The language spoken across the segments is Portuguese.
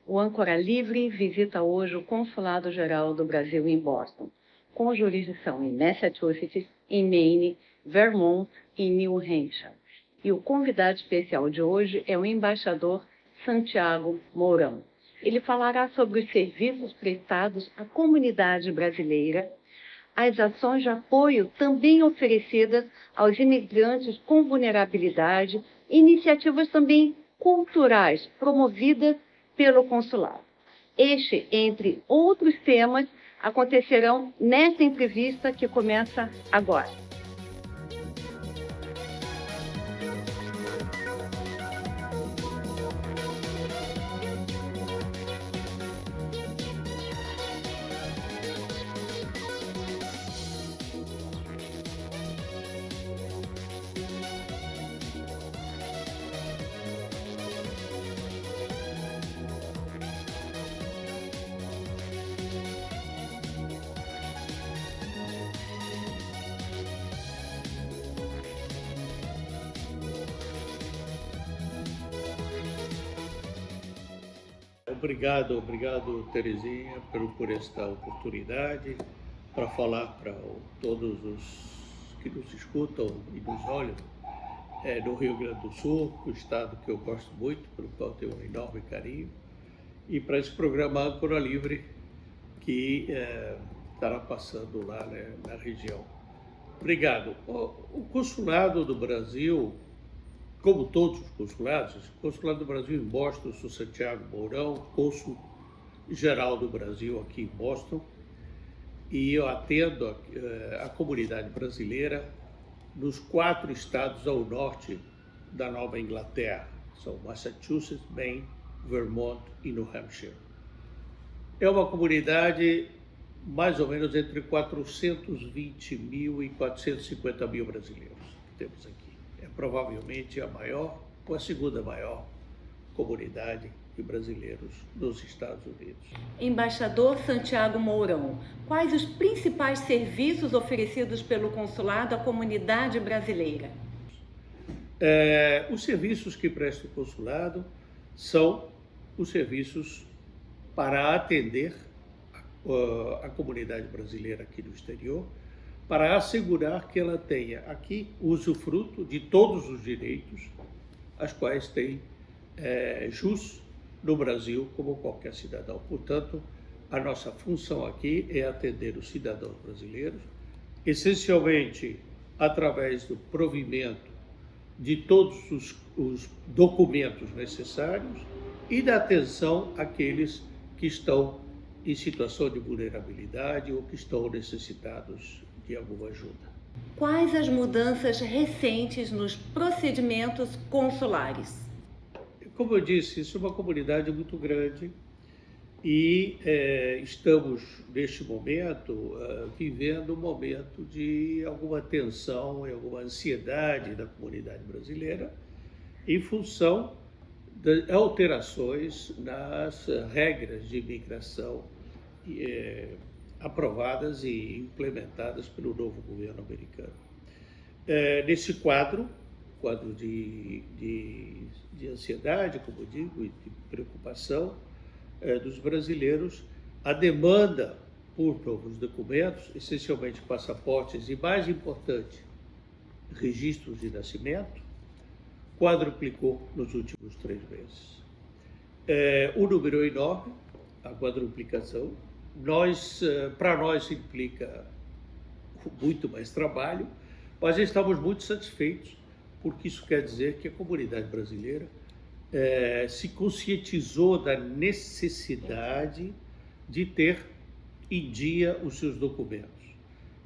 O Âncora Livre visita hoje o Consulado-Geral do Brasil em Boston, com jurisdição em Massachusetts, em Maine, Vermont e New Hampshire. E o convidado especial de hoje é o embaixador Santiago Mourão. Ele falará sobre os serviços prestados à comunidade brasileira, as ações de apoio também oferecidas aos imigrantes com vulnerabilidade, iniciativas também culturais promovidas pelo consulado. Este, entre outros temas, acontecerão nesta entrevista que começa agora. Obrigado, Terezinha, por esta oportunidade para falar para todos os que nos escutam e nos olham do Rio Grande do Sul, o estado que eu gosto muito, pelo qual tenho um enorme carinho, e para esse programa Âncora Livre que estará passando lá, né, na região. Obrigado. O Consulado do Brasil, como todos os consulados, o Consulado do Brasil em Boston, eu sou Santiago Mourão, cônsul-geral do Brasil aqui em Boston, e eu atendo a comunidade brasileira nos 4 estados ao norte da Nova Inglaterra, são Massachusetts, Maine, Vermont e New Hampshire. É uma comunidade mais ou menos entre 420 mil e 450 mil brasileiros que temos aqui. É provavelmente a maior ou a segunda maior comunidade de brasileiros nos Estados Unidos. Embaixador Santiago Mourão, quais os principais serviços oferecidos pelo consulado à comunidade brasileira? Os serviços que presta o consulado são os serviços para atender a comunidade brasileira aqui no exterior, para assegurar que ela tenha aqui usufruto de todos os direitos as quais tem jus no Brasil, como qualquer cidadão. Portanto, a nossa função aqui é atender os cidadãos brasileiros, essencialmente através do provimento de todos os documentos necessários e da atenção àqueles que estão em situação de vulnerabilidade ou que estão necessitados de alguma ajuda. Quais as mudanças recentes nos procedimentos consulares? Como eu disse, isso é uma comunidade muito grande e estamos, neste momento, vivendo um momento de alguma tensão e alguma ansiedade da comunidade brasileira em função de alterações nas regras de imigração aprovadas e implementadas pelo novo governo americano. Nesse quadro de ansiedade, como eu digo, e de preocupação dos brasileiros, a demanda por novos documentos, essencialmente passaportes e, mais importante, registros de nascimento, quadruplicou nos últimos 3 meses. O número é enorme, a quadruplicação. Para nós implica muito mais trabalho, mas estamos muito satisfeitos, porque isso quer dizer que a comunidade brasileira se conscientizou da necessidade de ter em dia os seus documentos.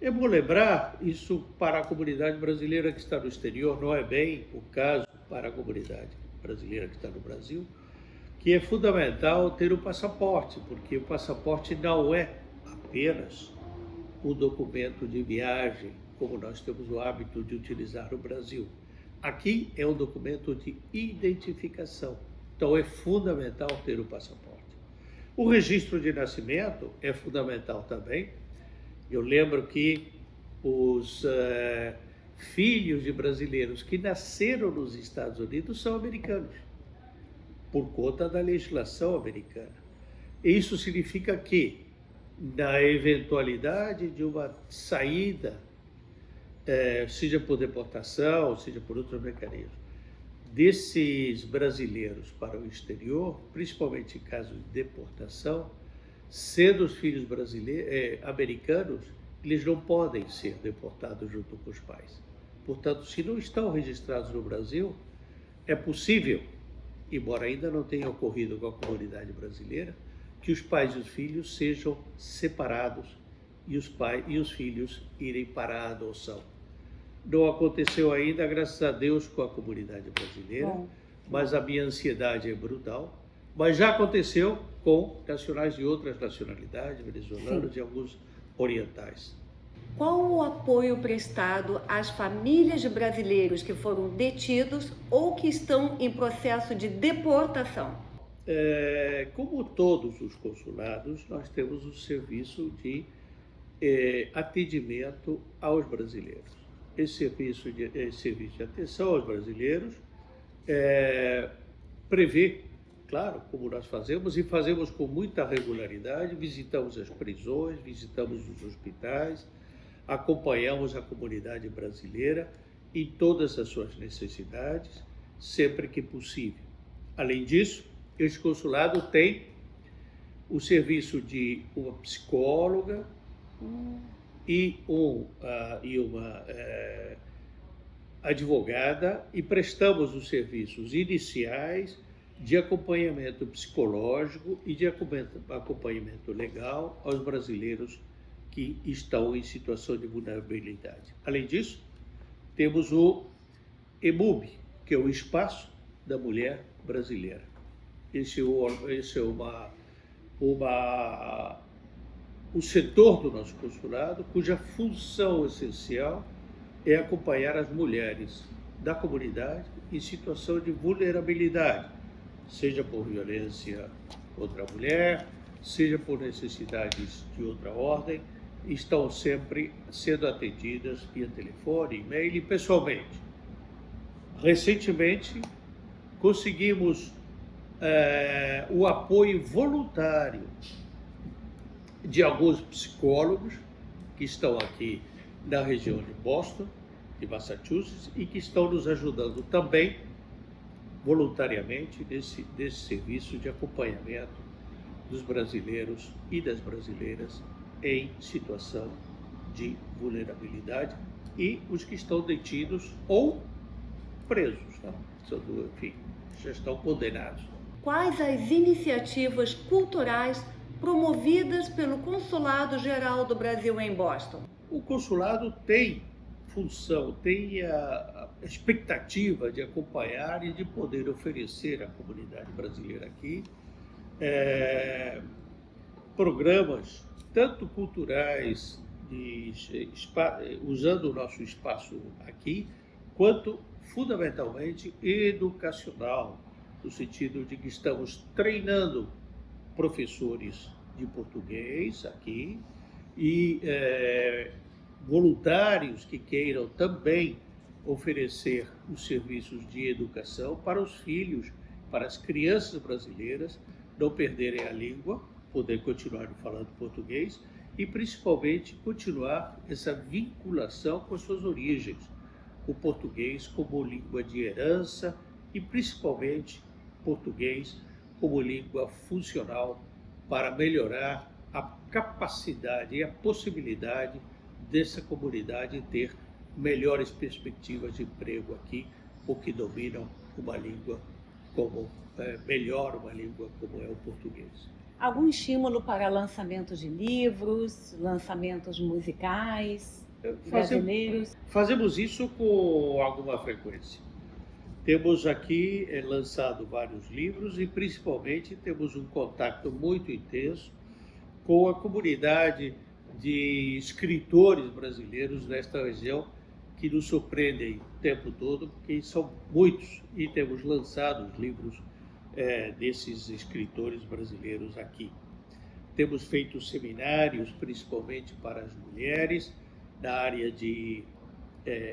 É bom lembrar, isso para a comunidade brasileira que está no exterior, não é bem o caso para a comunidade brasileira que está no Brasil, que é fundamental ter o passaporte, porque o passaporte não é apenas um documento de viagem, como nós temos o hábito de utilizar no Brasil. Aqui é um documento de identificação, então é fundamental ter o passaporte. O registro de nascimento é fundamental também. Eu lembro que os filhos de brasileiros que nasceram nos Estados Unidos são americanos. por conta da legislação americana. Isso significa que, na eventualidade de uma saída, seja por deportação, seja por outros mecanismos, desses brasileiros para o exterior, principalmente em caso de deportação, sendo os filhos americanos, eles não podem ser deportados junto com os pais. Portanto, se não estão registrados no Brasil, é possível, embora ainda não tenha ocorrido com a comunidade brasileira, que os pais e os filhos sejam separados e os pais e os filhos irem para a adoção. Não aconteceu ainda, graças a Deus, com a comunidade brasileira, mas a minha ansiedade é brutal. Mas já aconteceu com nacionais de outras nacionalidades, venezuelanos e alguns orientais. Qual o apoio prestado às famílias de brasileiros que foram detidos ou que estão em processo de deportação? Como todos os consulados, nós temos o serviço de atendimento aos brasileiros. Esse serviço de atenção aos brasileiros prevê, claro, como nós fazemos, e fazemos com muita regularidade, visitamos as prisões, visitamos os hospitais, acompanhamos a comunidade brasileira em todas as suas necessidades, sempre que possível. Além disso, esse consulado tem o serviço de uma psicóloga e uma advogada, e prestamos os serviços iniciais de acompanhamento psicológico e de acompanhamento legal aos brasileiros que estão em situação de vulnerabilidade. Além disso, temos o EMUB, que é o Espaço da Mulher Brasileira. Esse é o setor do nosso consulado, cuja função essencial é acompanhar as mulheres da comunidade em situação de vulnerabilidade, seja por violência contra a mulher, seja por necessidades de outra ordem, estão sempre sendo atendidas via telefone, e-mail e pessoalmente. Recentemente, conseguimos o apoio voluntário de alguns psicólogos que estão aqui na região de Boston, de Massachusetts, e que estão nos ajudando também voluntariamente nesse serviço de acompanhamento dos brasileiros e das brasileiras em situação de vulnerabilidade e os que estão detidos ou presos, né? Enfim, já estão condenados. Quais as iniciativas culturais promovidas pelo Consulado Geral do Brasil em Boston? O consulado tem função, tem a expectativa de acompanhar e de poder oferecer à comunidade brasileira aqui programas tanto culturais, usando o nosso espaço aqui, quanto fundamentalmente educacional, no sentido de que estamos treinando professores de português aqui e voluntários que queiram também oferecer os serviços de educação para os filhos, para as crianças brasileiras não perderem a língua, poder continuar falando português e principalmente continuar essa vinculação com as suas origens, o português como língua de herança e principalmente português como língua funcional para melhorar a capacidade e a possibilidade dessa comunidade ter melhores perspectivas de emprego aqui, porque dominam uma língua como uma língua como é o português. Algum estímulo para lançamentos de livros, lançamentos musicais brasileiros? Fazemos isso com alguma frequência. Temos aqui lançado vários livros e principalmente temos um contato muito intenso com a comunidade de escritores brasileiros nesta região que nos surpreendem o tempo todo, porque são muitos, e temos lançado os livros desses escritores brasileiros aqui. Temos feito seminários, principalmente para as mulheres, na área de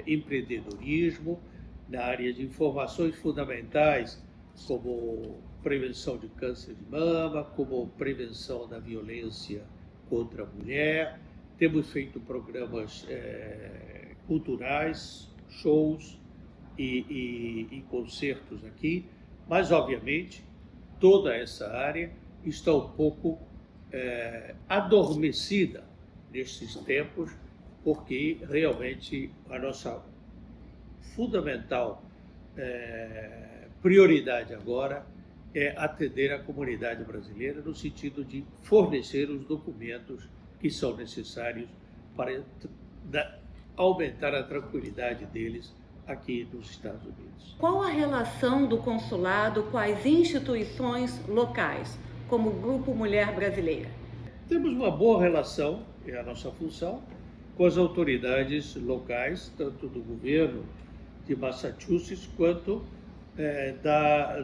empreendedorismo, na área de informações fundamentais como prevenção de câncer de mama, como prevenção da violência contra a mulher. Temos feito programas culturais, shows e concertos aqui, mas, obviamente, toda essa área está um pouco adormecida nestes tempos, porque realmente a nossa fundamental prioridade agora é atender a comunidade brasileira no sentido de fornecer os documentos que são necessários para aumentar a tranquilidade deles aqui nos Estados Unidos. Qual a relação do consulado com as instituições locais, como o Grupo Mulher Brasileira? Temos uma boa relação, é a nossa função, com as autoridades locais, tanto do governo de Massachusetts quanto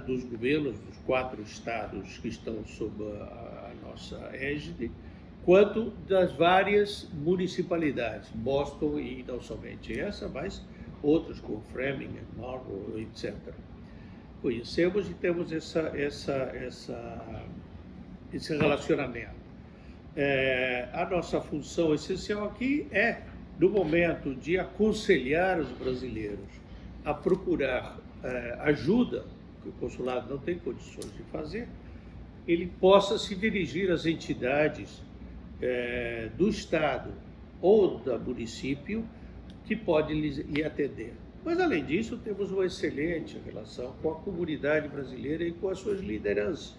dos governos dos 4 estados que estão sob a nossa égide, quanto das várias municipalidades, Boston e não somente essa, mas outras como Framingham, Marlborough, etc. Conhecemos e temos esse relacionamento. A nossa função essencial aqui é, no momento de aconselhar os brasileiros a procurar ajuda, que o consulado não tem condições de fazer, ele possa se dirigir às entidades do Estado ou do município que pode lhe atender. Mas, além disso, temos uma excelente relação com a comunidade brasileira e com as suas lideranças,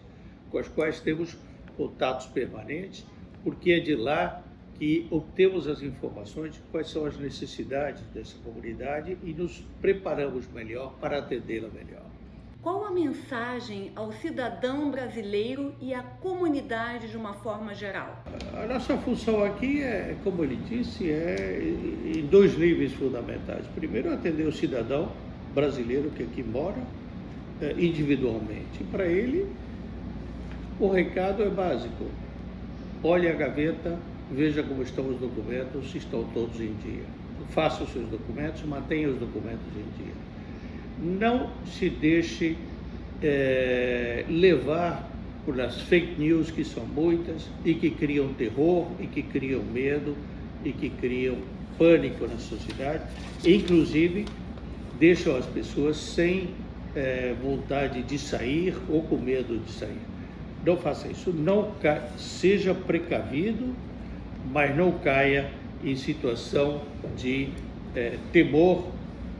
com as quais temos contatos permanentes, porque é de lá que obtemos as informações de quais são as necessidades dessa comunidade e nos preparamos melhor para atendê-la melhor. Qual a mensagem ao cidadão brasileiro e à comunidade de uma forma geral? A nossa função aqui como ele disse, em 2 níveis fundamentais. Primeiro, atender o cidadão brasileiro que aqui mora individualmente. E para ele, o recado é básico. Olhe a gaveta, veja como estão os documentos, se estão todos em dia. Faça os seus documentos, mantenha os documentos em dia. Não se deixe levar por as fake news, que são muitas, e que criam terror, e que criam medo, e que criam pânico na sociedade, e, inclusive, deixam as pessoas sem vontade de sair ou com medo de sair. Não faça isso, seja precavido, mas não caia em situação de temor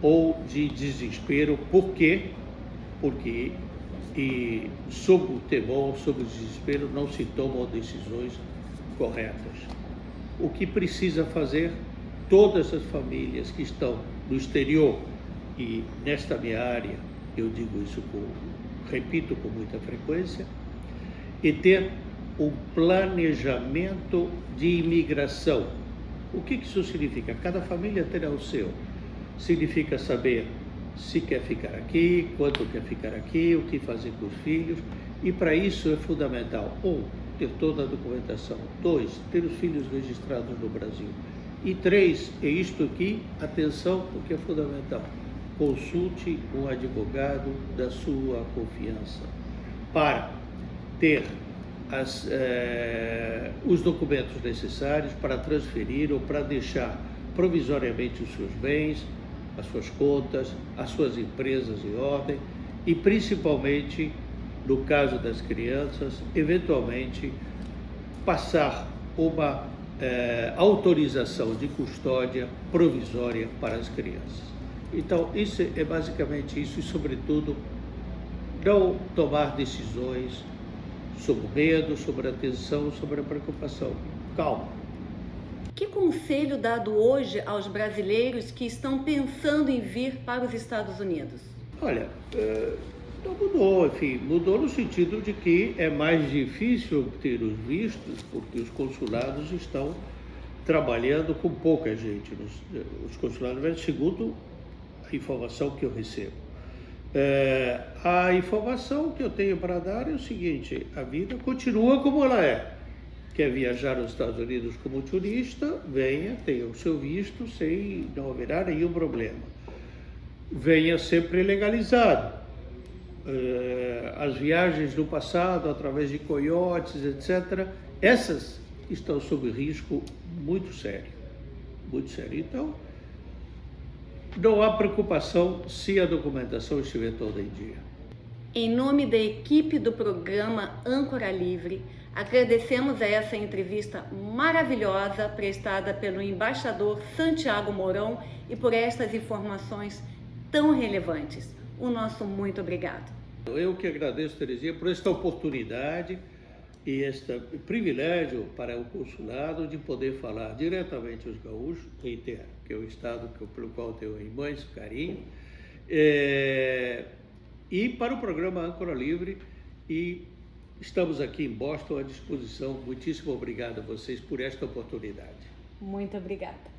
ou de desespero. Por quê? Porque sob o temor, sob o desespero, não se tomam decisões corretas. O que precisa fazer todas as famílias que estão no exterior, e nesta minha área eu digo isso, repito com muita frequência, é ter um planejamento de imigração. O que isso significa? Cada família terá o seu. Significa saber se quer ficar aqui, quanto quer ficar aqui, o que fazer com os filhos, e para isso é fundamental, 1, ter toda a documentação, 2, ter os filhos registrados no Brasil, e 3, é isto aqui, atenção, porque é fundamental, consulte um advogado da sua confiança para ter os documentos necessários para transferir ou para deixar provisoriamente os seus bens, as suas contas, as suas empresas em ordem e, principalmente, no caso das crianças, eventualmente passar uma autorização de custódia provisória para as crianças. Então, isso é basicamente isso e, sobretudo, não tomar decisões sobre o medo, sobre a tensão, sobre a preocupação. Calma. Que conselho dado hoje aos brasileiros que estão pensando em vir para os Estados Unidos? Olha, não mudou, enfim, mudou no sentido de que é mais difícil obter os vistos, porque os consulados estão trabalhando com pouca gente, os consulados, segundo a informação que eu recebo. A informação que eu tenho para dar é o seguinte: a vida continua como ela é. Quer viajar aos Estados Unidos como turista, venha, tenha o seu visto, não haverá nenhum problema. Venha sempre legalizado. as viagens do passado através de coiotes, etc., essas estão sob risco muito sério, muito sério. Então, não há preocupação se a documentação estiver toda em dia. Em nome da equipe do programa Âncora Livre, agradecemos a essa entrevista maravilhosa prestada pelo embaixador Santiago Mourão e por estas informações tão relevantes. O nosso muito obrigado. Eu que agradeço, Terezinha, por esta oportunidade e este privilégio para o consulado de poder falar diretamente aos gaúchos, reitero, que é o estado pelo qual tenho imenso carinho, e para o programa Âncora Livre, e estamos aqui em Boston à disposição. Muitíssimo obrigado a vocês por esta oportunidade. Muito obrigada.